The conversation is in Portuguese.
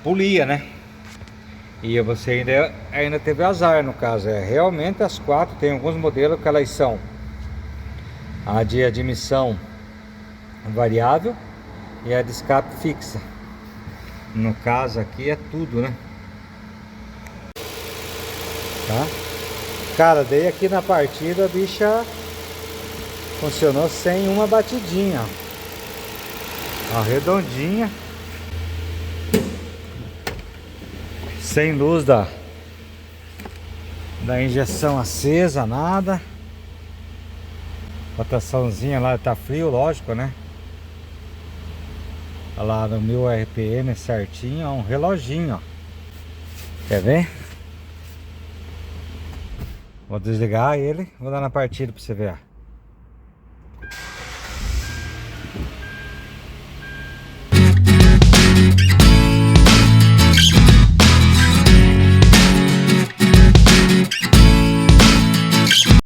polia, né? E você ainda teve azar no caso. Realmente as quatro, tem alguns modelos que elas são a de admissão variável e a de escape fixa. No caso aqui é tudo, né? Tá? Cara, dei aqui na partida, a bicha funcionou sem uma batidinha, ó, redondinha, sem luz da injeção acesa, nada. Rotaçãozinha lá, tá frio, lógico, né? Olha lá no 1000 RPM certinho, ó, um reloginho, ó. Quer ver? Vou desligar ele, vou dar na partida pra você ver, ó.